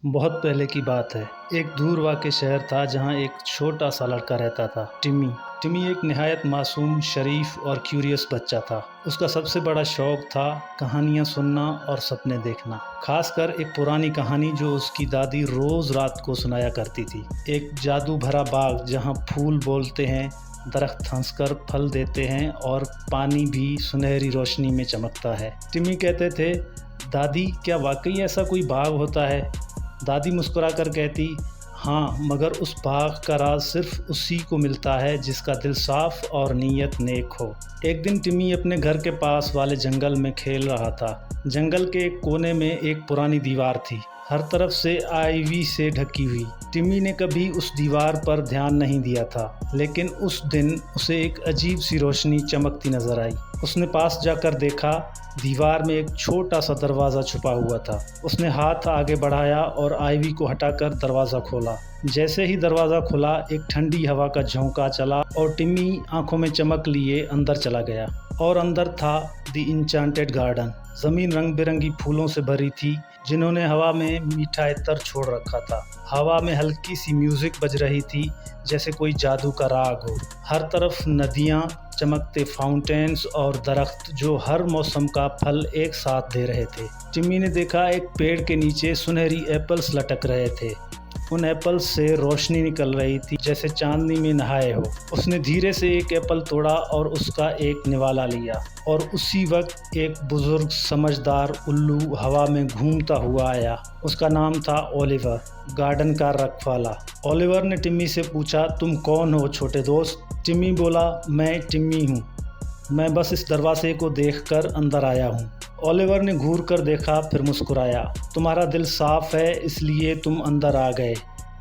बहुत पहले की बात है। एक दूर वाक़ई शहर था जहाँ एक छोटा सा लड़का रहता था, टिम्मी। टिम्मी एक निहायत मासूम, शरीफ और क्यूरियस बच्चा था। उसका सबसे बड़ा शौक़ था कहानियाँ सुनना और सपने देखना। खासकर एक पुरानी कहानी जो उसकी दादी रोज़ रात को सुनाया करती थी। एक जादू भरा बाग जहाँ फूल बोलते हैं, दरख्त हंसकर फल देते हैं और पानी भी सुनहरी रोशनी में चमकता है। टिम्मी कहते थे, दादी क्या वाकई ऐसा कोई बाग होता है? दादी मुस्कुराकर कहती, हाँ, मगर उस बाग का राज सिर्फ उसी को मिलता है जिसका दिल साफ और नीयत नेक हो। एक दिन टिम्मी अपने घर के पास वाले जंगल में खेल रहा था। जंगल के एक कोने में एक पुरानी दीवार थी, हर तरफ से आइवी से ढकी हुई। टिम्मी ने कभी उस दीवार पर ध्यान नहीं दिया था, लेकिन उस दिन उसे एक अजीब सी रोशनी चमकती नजर आई। उसने पास जाकर देखा, दीवार में एक छोटा सा दरवाज़ा छुपा हुआ था। उसने हाथ आगे बढ़ाया और आइवी को हटाकर दरवाज़ा खोला। जैसे ही दरवाज़ा खुला, एक ठंडी हवा का झोंका चला और टिम्मी आंखों में चमक लिए अंदर चला गया। और अंदर था द इंचांटेड गार्डन। ज़मीन रंग बिरंगी फूलों से भरी थी, जिन्होंने हवा में मीठा इत्र छोड़ रखा था। हवा में हल्की सी म्यूज़िक बज रही थी, जैसे कोई जादू का राग हो। हर तरफ नदियाँ, चमकते फाउंटेन्स और दरख्त जो हर मौसम का फल एक साथ दे रहे थे। टिम्मी ने देखा, एक पेड़ के नीचे सुनहरी एप्पल्स लटक रहे थे। उन एप्पल्स से रोशनी निकल रही थी, जैसे चांदनी में नहाए हो। उसने धीरे से एक एप्पल तोड़ा और उसका एक निवाला लिया, और उसी वक्त एक बुजुर्ग समझदार उल्लू हवा में घूमता हुआ आया। उसका नाम था ओलिवर, गार्डन का रखवाला। ओलिवर ने टिम्मी से पूछा, तुम कौन हो छोटे दोस्त? टिम्मी बोला, मैं टिम्मी हूँ, मैं बस इस दरवाजे को देखकर अंदर आया हूँ। ओलिवर ने घूर कर देखा, फिर मुस्कुराया, तुम्हारा दिल साफ है इसलिए तुम अंदर आ गए,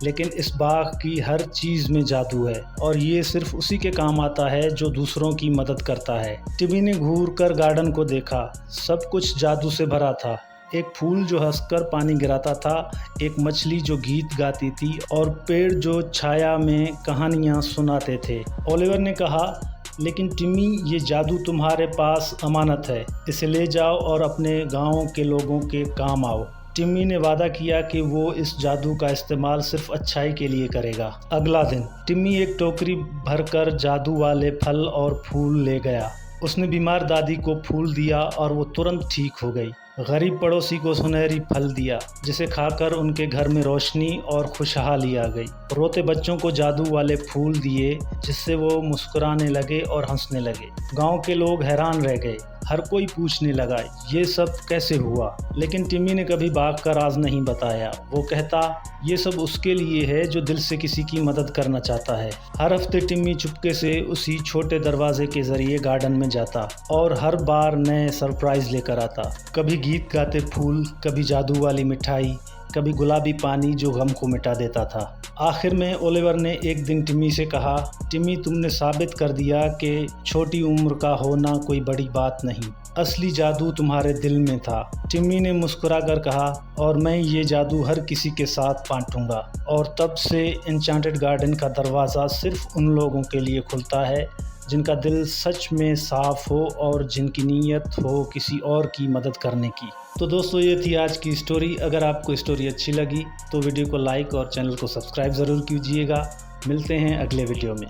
लेकिन इस बाग की हर चीज़ में जादू है, और ये सिर्फ उसी के काम आता है जो दूसरों की मदद करता है। टिम्मी ने घूर कर गार्डन को देखा, सब कुछ जादू से भरा था। एक फूल जो हंसकर पानी गिराता था, एक मछली जो गीत गाती थी, और पेड़ जो छाया में कहानियाँ सुनाते थे। ओलिवर ने कहा, लेकिन टिम्मी, ये जादू तुम्हारे पास अमानत है, इसे ले जाओ और अपने गांव के लोगों के काम आओ। टिम्मी ने वादा किया कि वो इस जादू का इस्तेमाल सिर्फ अच्छाई के लिए करेगा। अगला दिन टिम्मी एक टोकरी भरकर जादू वाले फल और फूल ले गया। उसने बीमार दादी को फूल दिया और वो तुरंत ठीक हो गई। गरीब पड़ोसी को सुनहरी फल दिया, जिसे खाकर उनके घर में रोशनी और खुशहाली आ गई। रोते बच्चों को जादू वाले फूल दिए, जिससे वो मुस्कुराने लगे और हंसने लगे। गांव के लोग हैरान रह गए, हर कोई पूछने लगा, ये सब कैसे हुआ? लेकिन टिम्मी ने कभी बाग का राज नहीं बताया। वो कहता, ये सब उसके लिए है जो दिल से किसी की मदद करना चाहता है। हर हफ्ते टिम्मी चुपके से उसी छोटे दरवाजे के जरिए गार्डन में जाता और हर बार नए सरप्राइज लेकर आता। कभी गीत गाते फूल, कभी जादू वाली मिठाई, कभी गुलाबी पानी जो गम को मिटा देता था। आखिर में ओलिवर ने एक दिन टिम्मी से कहा, टिम्मी, तुमने साबित कर दिया कि छोटी उम्र का होना कोई बड़ी बात नहीं, असली जादू तुम्हारे दिल में था। टिम्मी ने मुस्कुराकर कहा, और मैं ये जादू हर किसी के साथ बांटूंगा। और तब से एन्चांटेड गार्डन का दरवाज़ा सिर्फ उन लोगों के लिए खुलता है जिनका दिल सच में साफ़ हो और जिनकी नीयत हो किसी और की मदद करने की। तो दोस्तों, ये थी आज की स्टोरी। अगर आपको स्टोरी अच्छी लगी तो वीडियो को लाइक और चैनल को सब्सक्राइब ज़रूर कीजिएगा। मिलते हैं अगले वीडियो में।